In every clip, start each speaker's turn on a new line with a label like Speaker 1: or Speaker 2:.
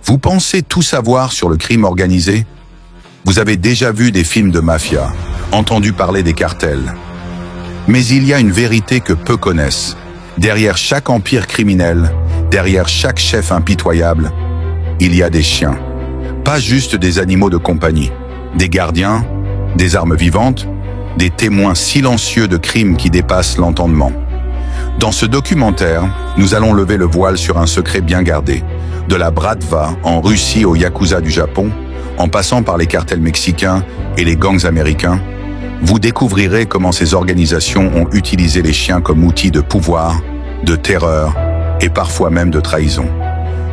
Speaker 1: Vous pensez tout savoir sur le crime organisé? Vous avez déjà vu des films de mafia, entendu parler des cartels. Mais il y a une vérité que peu connaissent. Derrière chaque empire criminel, derrière chaque chef impitoyable, il y a des chiens. Pas juste des animaux de compagnie, des gardiens, des armes vivantes, des témoins silencieux de crimes qui dépassent l'entendement. Dans ce documentaire, nous allons lever le voile sur un secret bien gardé. De la Bratva en Russie au Yakuza du Japon, en passant par les cartels mexicains et les gangs américains, vous découvrirez comment ces organisations ont utilisé les chiens comme outil de pouvoir, de terreur et parfois même de trahison.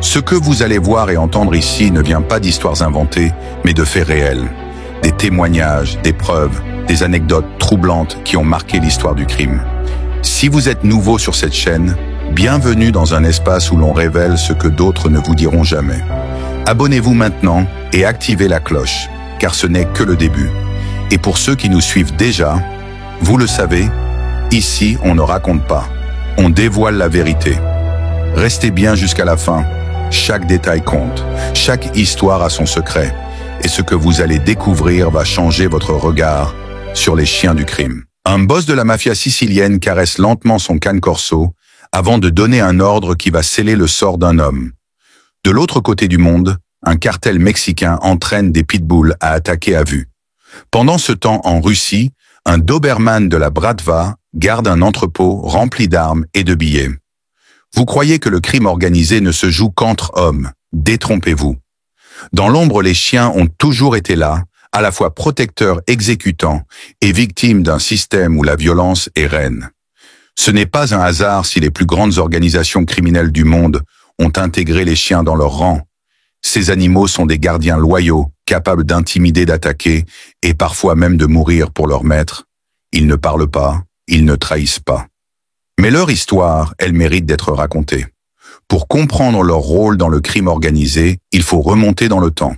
Speaker 1: Ce que vous allez voir et entendre ici ne vient pas d'histoires inventées, mais de faits réels. Des témoignages, des preuves, des anecdotes troublantes qui ont marqué l'histoire du crime. Si vous êtes nouveau sur cette chaîne, bienvenue dans un espace où l'on révèle ce que d'autres ne vous diront jamais. Abonnez-vous maintenant et activez la cloche, car ce n'est que le début. Et pour ceux qui nous suivent déjà, vous le savez, ici on ne raconte pas, on dévoile la vérité. Restez bien jusqu'à la fin, chaque détail compte, chaque histoire a son secret, et ce que vous allez découvrir va changer votre regard sur les chiens du crime. Un boss de la mafia sicilienne caresse lentement son cane corso avant de donner un ordre qui va sceller le sort d'un homme. De l'autre côté du monde, un cartel mexicain entraîne des pitbulls à attaquer à vue. Pendant ce temps, en Russie, un Doberman de la Bratva garde un entrepôt rempli d'armes et de billets. Vous croyez que le crime organisé ne se joue qu'entre hommes. Détrompez-vous. Dans l'ombre, les chiens ont toujours été là, à la fois protecteurs, exécutants et victimes d'un système où la violence est reine. Ce n'est pas un hasard si les plus grandes organisations criminelles du monde ont intégré les chiens dans leur rang. Ces animaux sont des gardiens loyaux, capables d'intimider, d'attaquer et parfois même de mourir pour leur maître. Ils ne parlent pas, ils ne trahissent pas. Mais leur histoire, elle mérite d'être racontée. Pour comprendre leur rôle dans le crime organisé, il faut remonter dans le temps.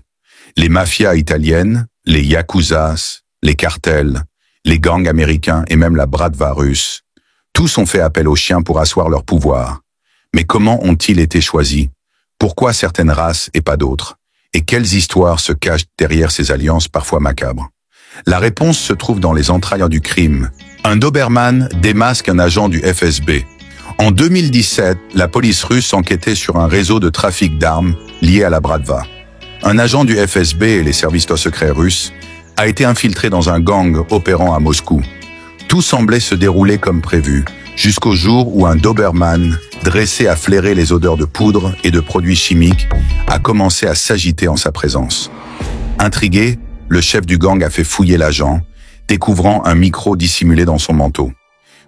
Speaker 1: Les mafias italiennes, les yakuzas, les cartels, les gangs américains et même la Bratva russe, tous ont fait appel aux chiens pour asseoir leur pouvoir. Mais comment ont-ils été choisis? Pourquoi certaines races et pas d'autres? Et quelles histoires se cachent derrière ces alliances parfois macabres? La réponse se trouve dans les entrailles du crime. Un Doberman démasque un agent du FSB. En 2017, la police russe enquêtait sur un réseau de trafic d'armes lié à la Bratva. Un agent du FSB et les services secrets russes a été infiltré dans un gang opérant à Moscou. Tout semblait se dérouler comme prévu, jusqu'au jour où un Doberman, dressé à flairer les odeurs de poudre et de produits chimiques, a commencé à s'agiter en sa présence. Intrigué, le chef du gang a fait fouiller l'agent, découvrant un micro dissimulé dans son manteau.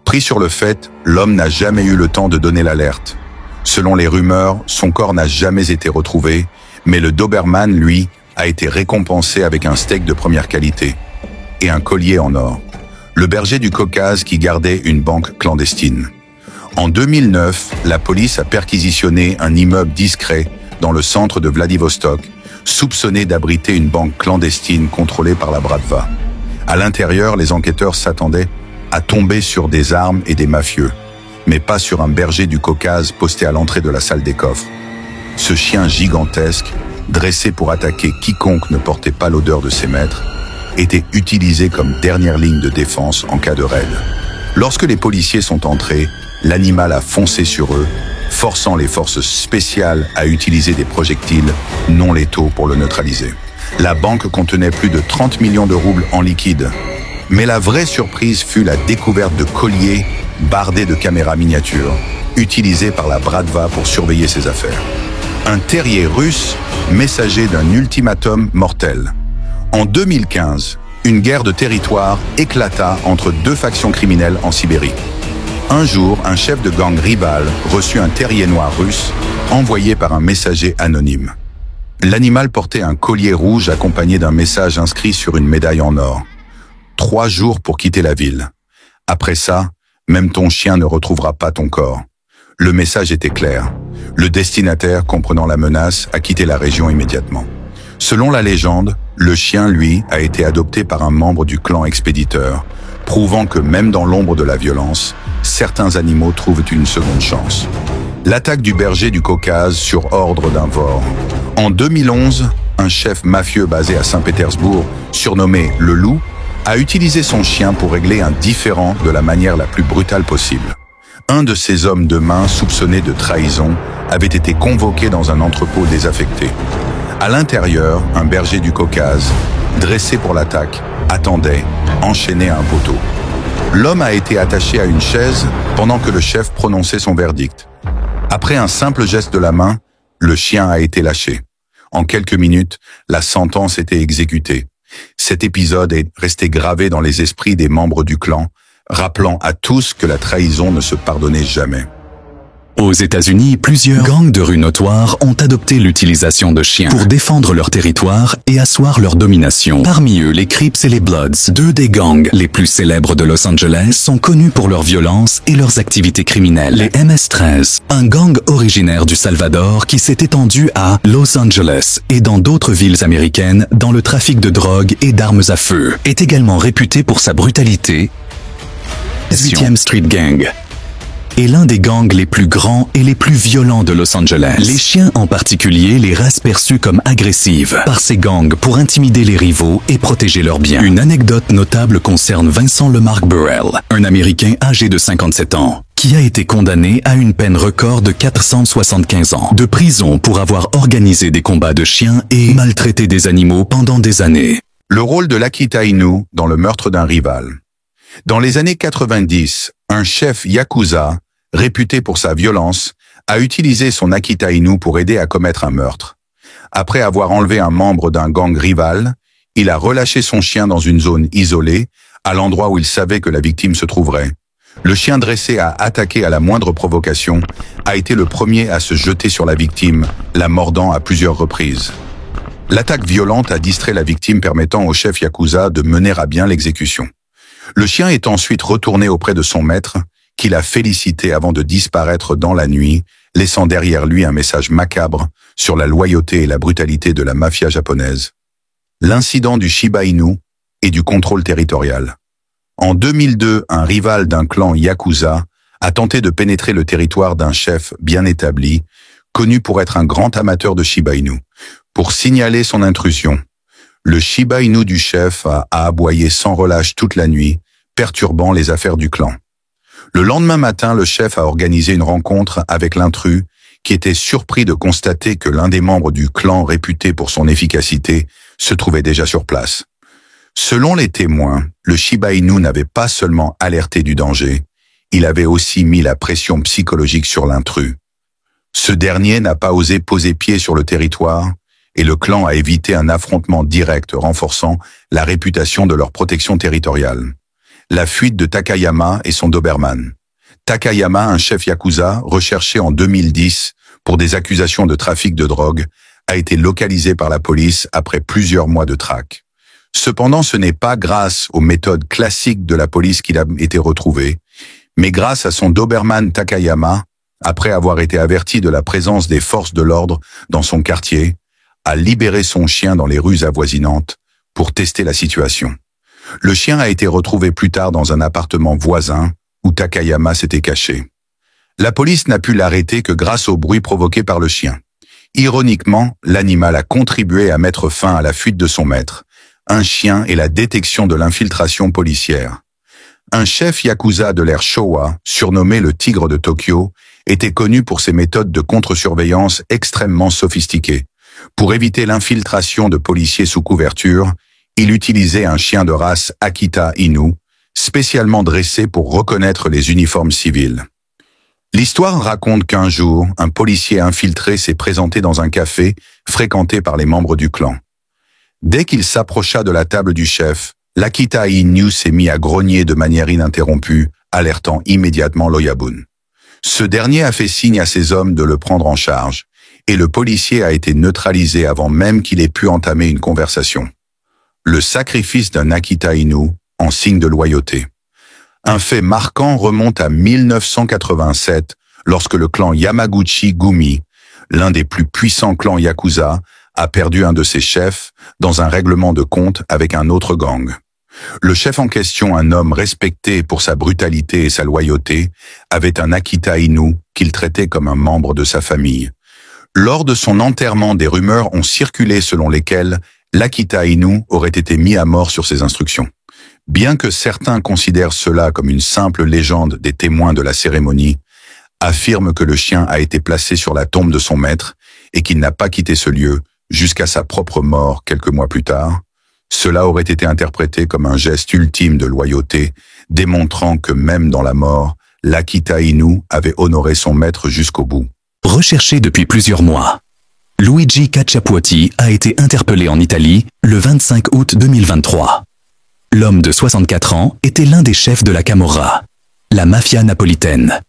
Speaker 1: Pris sur le fait, l'homme n'a jamais eu le temps de donner l'alerte. Selon les rumeurs, son corps n'a jamais été retrouvé, mais le Doberman, lui, a été récompensé avec un steak de première qualité et un collier en or. Le berger du Caucase qui gardait une banque clandestine. En 2009, la police a perquisitionné un immeuble discret dans le centre de Vladivostok, soupçonné d'abriter une banque clandestine contrôlée par la Bratva. À l'intérieur, les enquêteurs s'attendaient à tomber sur des armes et des mafieux, mais pas sur un berger du Caucase posté à l'entrée de la salle des coffres. Ce chien gigantesque, dressé pour attaquer quiconque ne portait pas l'odeur de ses maîtres, était utilisé comme dernière ligne de défense en cas de raid. Lorsque les policiers sont entrés, l'animal a foncé sur eux, forçant les forces spéciales à utiliser des projectiles non létaux pour le neutraliser. La banque contenait plus de 30 millions de roubles en liquide. Mais la vraie surprise fut la découverte de colliers bardés de caméras miniatures, utilisés par la Bratva pour surveiller ses affaires. Un terrier russe, messager d'un ultimatum mortel. En 2015, une guerre de territoire éclata entre deux factions criminelles en Sibérie. Un jour, un chef de gang rival reçut un terrier noir russe envoyé par un messager anonyme. L'animal portait un collier rouge accompagné d'un message inscrit sur une médaille en or. 3 jours pour quitter la ville. Après ça, même ton chien ne retrouvera pas ton corps. Le message était clair. Le destinataire, comprenant la menace, a quitté la région immédiatement. Selon la légende, le chien, lui, a été adopté par un membre du clan expéditeur, prouvant que même dans l'ombre de la violence, certains animaux trouvent une seconde chance. L'attaque du berger du Caucase sur ordre d'un vor. En 2011, un chef mafieux basé à Saint-Pétersbourg, surnommé Le Loup, a utilisé son chien pour régler un différend de la manière la plus brutale possible. Un de ses hommes de main soupçonnés de trahison avait été convoqué dans un entrepôt désaffecté. À l'intérieur, un berger du Caucase, dressé pour l'attaque, attendait, enchaîné à un poteau. L'homme a été attaché à une chaise pendant que le chef prononçait son verdict. Après un simple geste de la main, le chien a été lâché. En quelques minutes, la sentence était exécutée. Cet épisode est resté gravé dans les esprits des membres du clan, rappelant à tous que la trahison ne se pardonnait jamais.
Speaker 2: Aux États-Unis, plusieurs gangs de rue notoires ont adopté l'utilisation de chiens pour défendre leur territoire et asseoir leur domination. Parmi eux, les Crips et les Bloods, deux des gangs les plus célèbres de Los Angeles, sont connus pour leur violence et leurs activités criminelles. Les MS-13, un gang originaire du Salvador qui s'est étendu à Los Angeles et dans d'autres villes américaines dans le trafic de drogue et d'armes à feu, est également réputé pour sa brutalité. 8th Street Gang est l'un des gangs les plus grands et les plus violents de Los Angeles. Les chiens en particulier les restent perçus comme agressives par ces gangs pour intimider les rivaux et protéger leurs biens. Une anecdote notable concerne Vincent Lemarque Burrell, un Américain âgé de 57 ans, qui a été condamné à une peine record de 475 ans de prison pour avoir organisé des combats de chiens et maltraité des animaux pendant des années.
Speaker 1: Le rôle de l'Akita Inu dans le meurtre d'un rival. Dans les années 90, un chef yakuza, réputé pour sa violence, a utilisé son Akita Inu pour aider à commettre un meurtre. Après avoir enlevé un membre d'un gang rival, il a relâché son chien dans une zone isolée, à l'endroit où il savait que la victime se trouverait. Le chien dressé à attaquer à la moindre provocation a été le premier à se jeter sur la victime, la mordant à plusieurs reprises. L'attaque violente a distrait la victime permettant au chef yakuza de mener à bien l'exécution. Le chien est ensuite retourné auprès de son maître, qui l'a félicité avant de disparaître dans la nuit, laissant derrière lui un message macabre sur la loyauté et la brutalité de la mafia japonaise. L'incident du Shiba Inu et du contrôle territorial. En 2002, un rival d'un clan yakuza a tenté de pénétrer le territoire d'un chef bien établi, connu pour être un grand amateur de Shiba Inu. Pour signaler son intrusion, le Shiba Inu du chef a aboyé sans relâche toute la nuit, perturbant les affaires du clan. Le lendemain matin, le chef a organisé une rencontre avec l'intrus, qui était surpris de constater que l'un des membres du clan réputé pour son efficacité se trouvait déjà sur place. Selon les témoins, le Shiba Inu n'avait pas seulement alerté du danger, il avait aussi mis la pression psychologique sur l'intrus. Ce dernier n'a pas osé poser pied sur le territoire, et le clan a évité un affrontement direct renforçant la réputation de leur protection territoriale. La fuite de Takayama et son Doberman. Takayama, un chef yakuza recherché en 2010 pour des accusations de trafic de drogue, a été localisé par la police après plusieurs mois de traque. Cependant, ce n'est pas grâce aux méthodes classiques de la police qu'il a été retrouvé, mais grâce à son Doberman Takayama, après avoir été averti de la présence des forces de l'ordre dans son quartier, a libéré son chien dans les rues avoisinantes pour tester la situation. Le chien a été retrouvé plus tard dans un appartement voisin où Takayama s'était caché. La police n'a pu l'arrêter que grâce au bruit provoqué par le chien. Ironiquement, l'animal a contribué à mettre fin à la fuite de son maître, un chien et la détection de l'infiltration policière. Un chef yakuza de l'ère Showa, surnommé le Tigre de Tokyo, était connu pour ses méthodes de contre-surveillance extrêmement sophistiquées. Pour éviter l'infiltration de policiers sous couverture, il utilisait un chien de race Akita Inu, spécialement dressé pour reconnaître les uniformes civils. L'histoire raconte qu'un jour, un policier infiltré s'est présenté dans un café fréquenté par les membres du clan. Dès qu'il s'approcha de la table du chef, l'Akita Inu s'est mis à grogner de manière ininterrompue, alertant immédiatement l'Oyabun. Ce dernier a fait signe à ses hommes de le prendre en charge, et le policier a été neutralisé avant même qu'il ait pu entamer une conversation. Le sacrifice d'un Akita Inu en signe de loyauté. Un fait marquant remonte à 1987, lorsque le clan Yamaguchi-gumi, l'un des plus puissants clans yakuza, a perdu un de ses chefs dans un règlement de compte avec un autre gang. Le chef en question, un homme respecté pour sa brutalité et sa loyauté, avait un Akita Inu qu'il traitait comme un membre de sa famille. Lors de son enterrement, des rumeurs ont circulé selon lesquelles l'Akita Inu aurait été mis à mort sur ses instructions. Bien que certains considèrent cela comme une simple légende, des témoins de la cérémonie affirment que le chien a été placé sur la tombe de son maître et qu'il n'a pas quitté ce lieu jusqu'à sa propre mort quelques mois plus tard. Cela aurait été interprété comme un geste ultime de loyauté, démontrant que même dans la mort, l'Akita Inu avait honoré son maître jusqu'au bout.
Speaker 2: Recherché depuis plusieurs mois, Luigi Cacciapuoti a été interpellé en Italie le 25 août 2023. L'homme de 64 ans était l'un des chefs de la Camorra, la mafia napolitaine.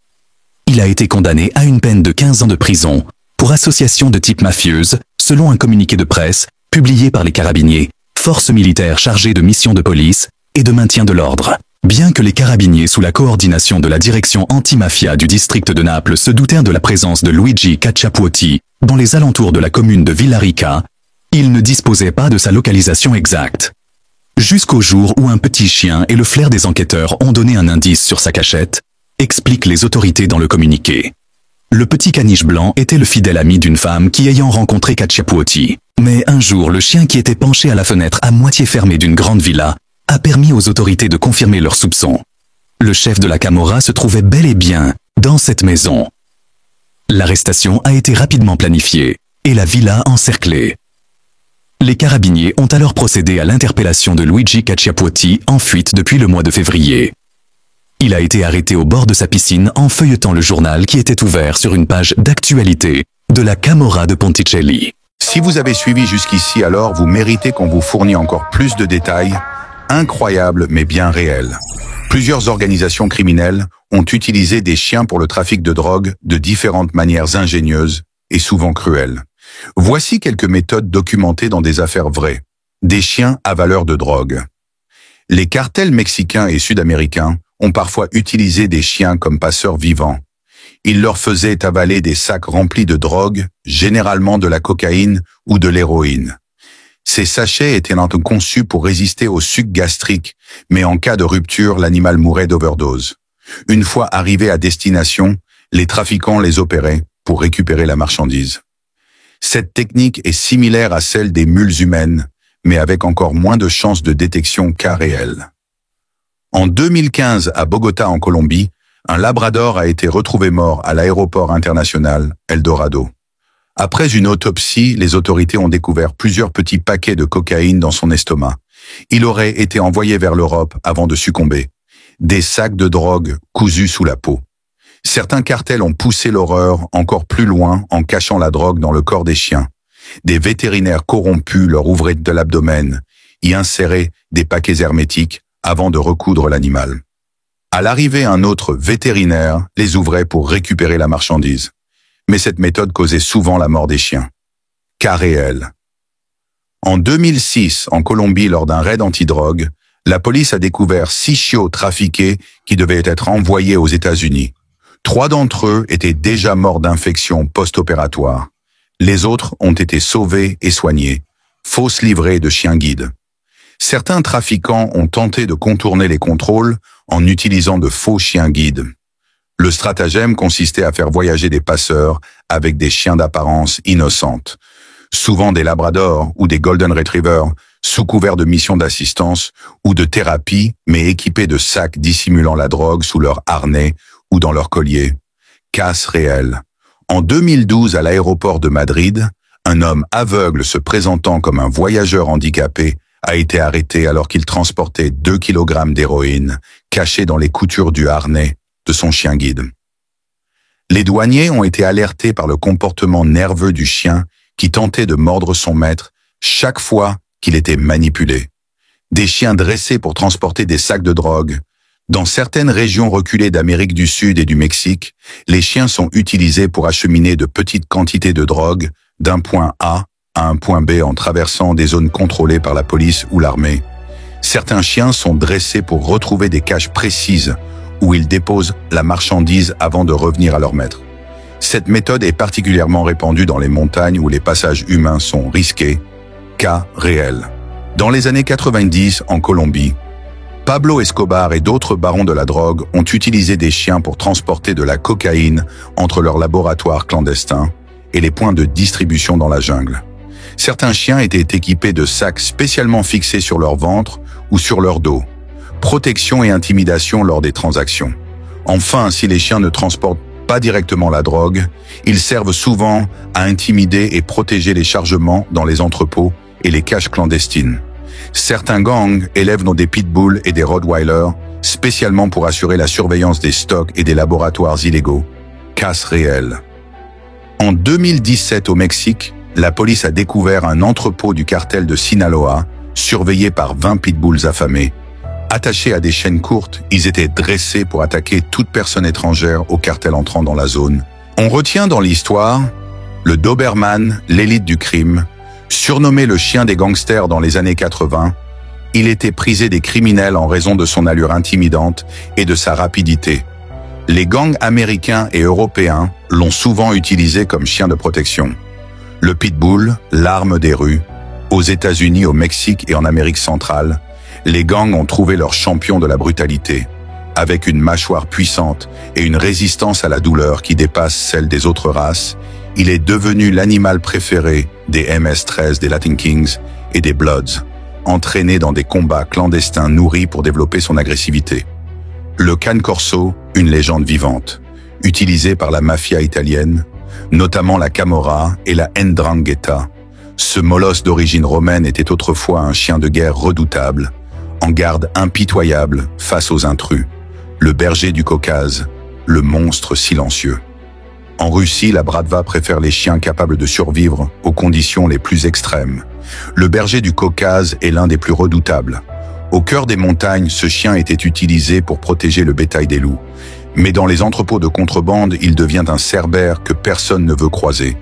Speaker 2: Il a été condamné à une peine de 15 ans de prison pour association de type mafieuse, selon un communiqué de presse publié par les Carabiniers, forces militaires chargées de missions de police et de maintien de l'ordre. Bien que les Carabiniers, sous la coordination de la direction anti-mafia du district de Naples, se doutèrent de la présence de Luigi Cacciapuoti dans les alentours de la commune de Villarica, ils ne disposaient pas de sa localisation exacte. Jusqu'au jour où un petit chien et le flair des enquêteurs ont donné un indice sur sa cachette, expliquent les autorités dans le communiqué. Le petit caniche blanc était le fidèle ami d'une femme qui ayant rencontré Cacciapuoti. Mais un jour, le chien qui était penché à la fenêtre à moitié fermée d'une grande villa a permis aux autorités de confirmer leurs soupçons. Le chef de la Camorra se trouvait bel et bien dans cette maison. L'arrestation a été rapidement planifiée et la villa encerclée. Les Carabiniers ont alors procédé à l'interpellation de Luigi Cacciapuoti en fuite depuis le mois de février. Il a été arrêté au bord de sa piscine en feuilletant le journal qui était ouvert sur une page d'actualité de la Camorra de Ponticelli.
Speaker 1: Si vous avez suivi jusqu'ici, alors vous méritez qu'on vous fournisse encore plus de détails, incroyables mais bien réels. Plusieurs organisations criminelles ont utilisé des chiens pour le trafic de drogue de différentes manières ingénieuses et souvent cruelles. Voici quelques méthodes documentées dans des affaires vraies. Des chiens avaleurs de drogue. Les cartels mexicains et sud-américains ont parfois utilisé des chiens comme passeurs vivants. Ils leur faisaient avaler des sacs remplis de drogue, généralement de la cocaïne ou de l'héroïne. Ces sachets étaient conçus pour résister au suc gastrique, mais en cas de rupture, l'animal mourait d'overdose. Une fois arrivés à destination, les trafiquants les opéraient pour récupérer la marchandise. Cette technique est similaire à celle des mules humaines, mais avec encore moins de chances de détection cas réelle. En 2015, à Bogota, en Colombie, un labrador a été retrouvé mort à l'aéroport international El Dorado. Après une autopsie, les autorités ont découvert plusieurs petits paquets de cocaïne dans son estomac. Il aurait été envoyé vers l'Europe avant de succomber. Des sacs de drogue cousus sous la peau. Certains cartels ont poussé l'horreur encore plus loin en cachant la drogue dans le corps des chiens. Des vétérinaires corrompus leur ouvraient de l'abdomen, y inséraient des paquets hermétiques avant de recoudre l'animal. À l'arrivée, un autre vétérinaire les ouvrait pour récupérer la marchandise. Mais cette méthode causait souvent la mort des chiens. Cas réel. En 2006, en Colombie, lors d'un raid antidrogue, la police a découvert 6 chiots trafiqués qui devaient être envoyés aux États-Unis. 3 d'entre eux étaient déjà morts d'infection post-opératoire. Les autres ont été sauvés et soignés. Fausses livrées de chiens guides. Certains trafiquants ont tenté de contourner les contrôles en utilisant de faux chiens guides. Le stratagème consistait à faire voyager des passeurs avec des chiens d'apparence innocente, souvent des labradors ou des golden retrievers, sous couvert de missions d'assistance ou de thérapie, mais équipés de sacs dissimulant la drogue sous leur harnais ou dans leur collier. Casse réelle. En 2012, à l'aéroport de Madrid, un homme aveugle se présentant comme un voyageur handicapé a été arrêté alors qu'il transportait 2 kg d'héroïne cachée dans les coutures du harnais de son chien guide. Les douaniers ont été alertés par le comportement nerveux du chien qui tentait de mordre son maître chaque fois qu'il était manipulé. Des chiens dressés pour transporter des sacs de drogue. Dans certaines régions reculées d'Amérique du Sud et du Mexique, les chiens sont utilisés pour acheminer de petites quantités de drogue d'un point A à un point B en traversant des zones contrôlées par la police ou l'armée. Certains chiens sont dressés pour retrouver des caches précises où ils déposent la marchandise avant de revenir à leur maître. Cette méthode est particulièrement répandue dans les montagnes où les passages humains sont risqués. Cas réel. Dans les années 90, en Colombie, Pablo Escobar et d'autres barons de la drogue ont utilisé des chiens pour transporter de la cocaïne entre leurs laboratoires clandestins et les points de distribution dans la jungle. Certains chiens étaient équipés de sacs spécialement fixés sur leur ventre ou sur leur dos. Protection et intimidation lors des transactions. Enfin, si les chiens ne transportent pas directement la drogue, ils servent souvent à intimider et protéger les chargements dans les entrepôts et les caches clandestines. Certains gangs élèvent des pitbulls et des rottweilers spécialement pour assurer la surveillance des stocks et des laboratoires illégaux. Casse réelle. En 2017 au Mexique, la police a découvert un entrepôt du cartel de Sinaloa, surveillé par 20 pitbulls affamés. Attachés à des chaînes courtes, ils étaient dressés pour attaquer toute personne étrangère au cartel entrant dans la zone. On retient dans l'histoire le Doberman, l'élite du crime, surnommé le chien des gangsters dans les années 80. Il était prisé des criminels en raison de son allure intimidante et de sa rapidité. Les gangs américains et européens l'ont souvent utilisé comme chien de protection. Le pitbull, l'arme des rues. Aux États-Unis, au Mexique et en Amérique centrale, les gangs ont trouvé leur champion de la brutalité, avec une mâchoire puissante et une résistance à la douleur qui dépasse celle des autres races. Il est devenu l'animal préféré des MS-13, des Latin Kings et des Bloods, entraîné dans des combats clandestins nourris pour développer son agressivité. Le cane corso, une légende vivante, utilisée par la mafia italienne, notamment la Camorra et la 'Ndrangheta. Ce molosse d'origine romaine était autrefois un chien de guerre redoutable, en garde impitoyable face aux intrus, le berger du Caucase, le monstre silencieux. En Russie, la Bratva préfère les chiens capables de survivre aux conditions les plus extrêmes. Le berger du Caucase est l'un des plus redoutables. Au cœur des montagnes, ce chien était utilisé pour protéger le bétail des loups. Mais dans les entrepôts de contrebande, il devient un cerbère que personne ne veut croiser.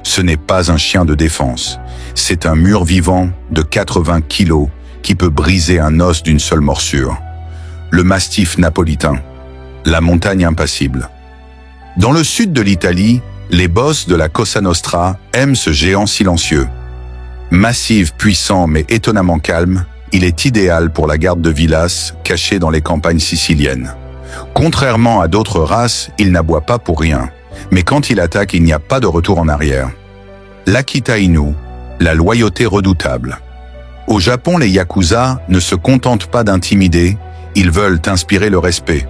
Speaker 1: Ce n'est pas un chien de défense. C'est un mur vivant de 80 kilos qui peut briser un os d'une seule morsure. Le mastif napolitain, la montagne impassible. Dans le sud de l'Italie, les boss de la Cosa Nostra aiment ce géant silencieux. Massif, puissant mais étonnamment calme, il est idéal pour la garde de villas cachée dans les campagnes siciliennes. Contrairement à d'autres races, il n'aboie pas pour rien, mais quand il attaque, il n'y a pas de retour en arrière. L'Akita Inu, la loyauté redoutable. Au Japon, les Yakuza ne se contentent pas d'intimider, ils veulent inspirer le respect.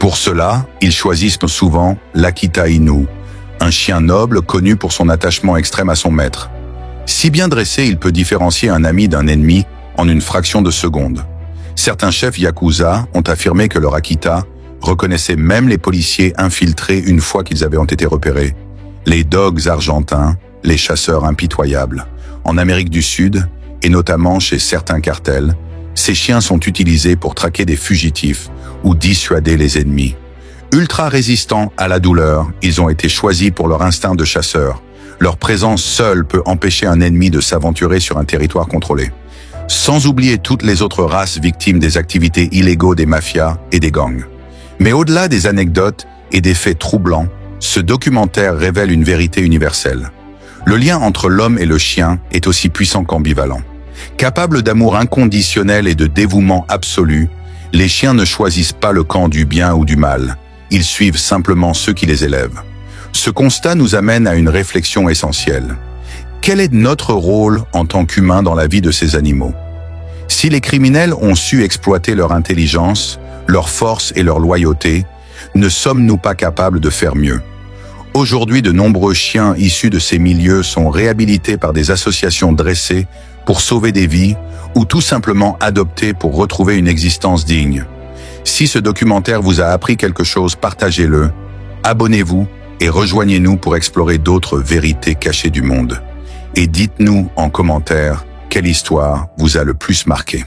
Speaker 1: Pour cela, ils choisissent souvent l'Akita Inu, un chien noble connu pour son attachement extrême à son maître. Si bien dressé, il peut différencier un ami d'un ennemi en une fraction de seconde. Certains chefs Yakuza ont affirmé que leur Akita reconnaissait même les policiers infiltrés une fois qu'ils avaient été repérés. Les dogs argentins, les chasseurs impitoyables. En Amérique du Sud, et notamment chez certains cartels, ces chiens sont utilisés pour traquer des fugitifs ou dissuader les ennemis. Ultra résistants à la douleur, ils ont été choisis pour leur instinct de chasseur. Leur présence seule peut empêcher un ennemi de s'aventurer sur un territoire contrôlé. Sans oublier toutes les autres races victimes des activités illégaux des mafias et des gangs. Mais au-delà des anecdotes et des faits troublants, ce documentaire révèle une vérité universelle. Le lien entre l'homme et le chien est aussi puissant qu'ambivalent. Capables d'amour inconditionnel et de dévouement absolu, les chiens ne choisissent pas le camp du bien ou du mal. Ils suivent simplement ceux qui les élèvent. Ce constat nous amène à une réflexion essentielle. Quel est notre rôle en tant qu'humains dans la vie de ces animaux? Si les criminels ont su exploiter leur intelligence, leur force et leur loyauté, ne sommes-nous pas capables de faire mieux? Aujourd'hui, de nombreux chiens issus de ces milieux sont réhabilités par des associations dressées pour sauver des vies ou tout simplement adoptés pour retrouver une existence digne. Si ce documentaire vous a appris quelque chose, partagez-le, abonnez-vous et rejoignez-nous pour explorer d'autres vérités cachées du monde. Et dites-nous en commentaire quelle histoire vous a le plus marqué.